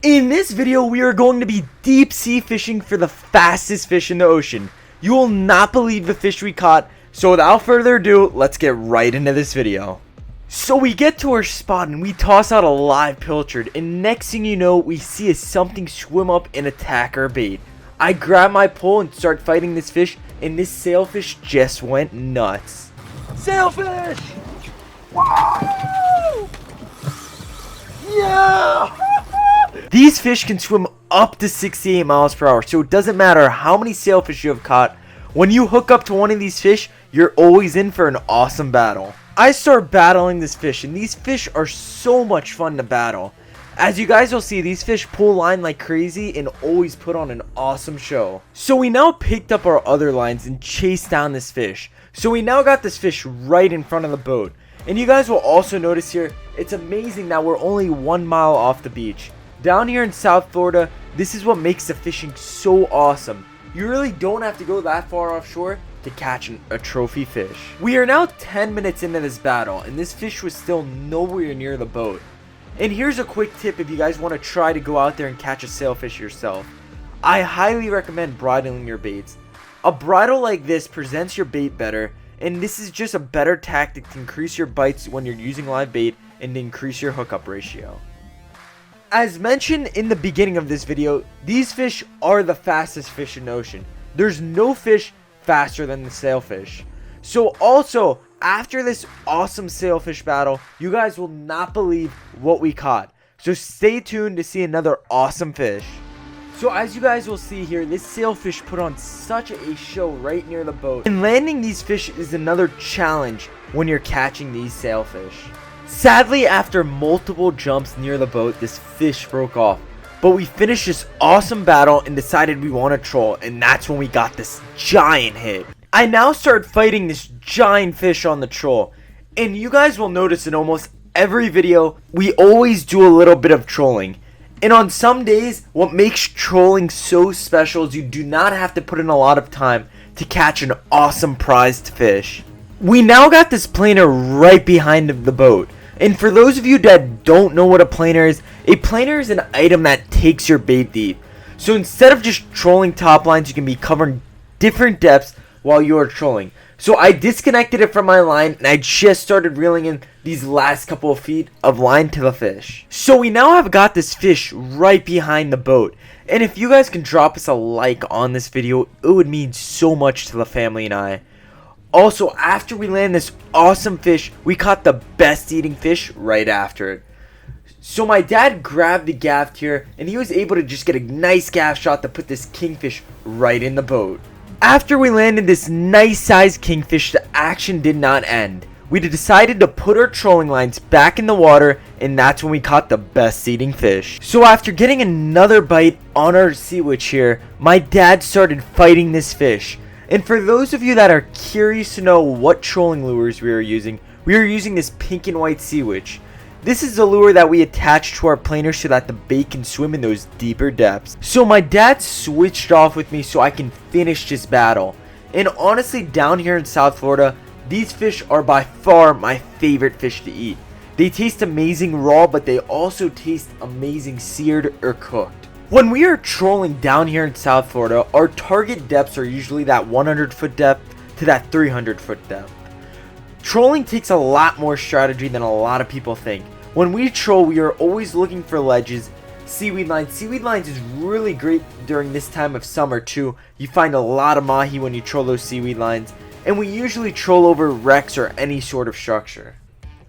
In this video, we are going to be deep sea fishing for the fastest fish in the ocean. You will not believe the fish we caught, so without further ado, let's get right into this video. So we get to our spot and we toss out a live pilchard, and next thing you know, we see something swim up and attack our bait. I grab my pole and start fighting this fish, and this sailfish just went nuts. Sailfish! Whoa! Yeah! These fish can swim up to 68 miles per hour, so it doesn't matter how many sailfish you have caught. When you hook up to one of these fish, you're always in for an awesome battle. I start battling this fish, and these fish are so much fun to battle. As you guys will see, these fish pull line like crazy and always put on an awesome show. So we now picked up our other lines and chased down this fish. So we now got this fish right in front of the boat. And you guys will also notice here, it's amazing that we're only 1 mile off the beach. Down here in South Florida, this is what makes the fishing so awesome. You really don't have to go that far offshore to catch a trophy fish. We are now 10 minutes into this battle, and this fish was still nowhere near the boat. And here's a quick tip if you guys want to try to go out there and catch a sailfish yourself. I highly recommend bridling your baits. A bridle like this presents your bait better, and this is just a better tactic to increase your bites when you're using live bait and to increase your hookup ratio. As mentioned in the beginning of this video, these fish are the fastest fish in the ocean. There's no fish faster than the sailfish. So also, after this awesome sailfish battle, you guys will not believe what we caught. So stay tuned to see another awesome fish. So as you guys will see here, this sailfish put on such a show right near the boat. And landing these fish is another challenge when you're catching these sailfish. Sadly, after multiple jumps near the boat, this fish broke off. But we finished this awesome battle and decided we want to troll, and that's when we got this giant hit. I now start fighting this giant fish on the troll, and you guys will notice in almost every video, we always do a little bit of trolling. And on some days, what makes trolling so special is you do not have to put in a lot of time to catch an awesome prized fish. We now got this planer right behind the boat. And for those of you that don't know what a planer is an item that takes your bait deep. So instead of just trolling top lines, you can be covering different depths while you are trolling. So I disconnected it from my line and I just started reeling in these last couple of feet of line to the fish. So we now have got this fish right behind the boat. And if you guys can drop us a like on this video, it would mean so much to the family and I. Also, after we land this awesome fish, we caught the best eating fish right after it. So my dad grabbed the gaff here, and he was able to just get a nice gaff shot to put this kingfish right in the boat. After we landed this nice sized kingfish, the action did not end. We decided to put our trolling lines back in the water, and that's when we caught the best eating fish. So after getting another bite on our sea witch here, my dad started fighting this fish. And for those of you that are curious to know what trolling lures we are using this pink and white sea witch. This is the lure that we attach to our planer so that the bait can swim in those deeper depths. So my dad switched off with me so I can finish this battle. And honestly, down here in South Florida, these fish are by far my favorite fish to eat. They taste amazing raw, but they also taste amazing seared or cooked. When we are trolling down here in South Florida, our target depths are usually that 100-foot depth to that 300-foot depth. Trolling takes a lot more strategy than a lot of people think. When we troll, we are always looking for ledges, seaweed lines. Seaweed lines is really great during this time of summer too. You find a lot of mahi when you troll those seaweed lines. And we usually troll over wrecks or any sort of structure.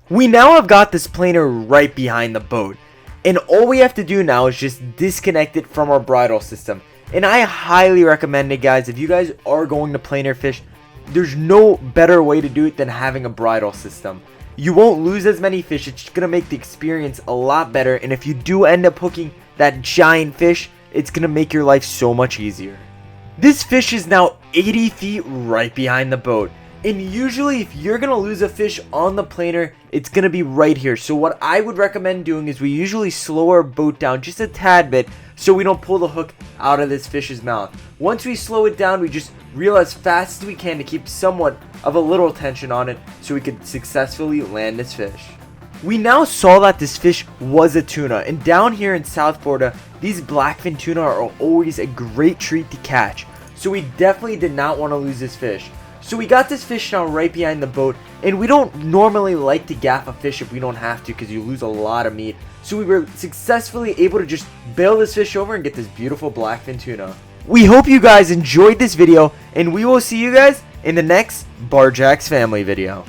We now have got this planer right behind the boat. And all we have to do now is just disconnect it from our bridle system. And I highly recommend it, guys. If you guys are going to planer fish, there's no better way to do it than having a bridle system. You won't lose as many fish. It's going to make the experience a lot better. And if you do end up hooking that giant fish, it's going to make your life so much easier. This fish is now 80 feet right behind the boat. And usually if you're going to lose a fish on the planer, it's going to be right here. So what I would recommend doing is we usually slow our boat down just a tad bit so we don't pull the hook out of this fish's mouth. Once we slow it down, we just reel as fast as we can to keep somewhat of a little tension on it so we could successfully land this fish. We now saw that this fish was a tuna, and down here in South Florida, these blackfin tuna are always a great treat to catch. So we definitely did not want to lose this fish. So we got this fish now right behind the boat, and we don't normally like to gaff a fish if we don't have to because you lose a lot of meat. So we were successfully able to just bail this fish over and get this beautiful blackfin tuna. We hope you guys enjoyed this video, and we will see you guys in the next Barjacks family video.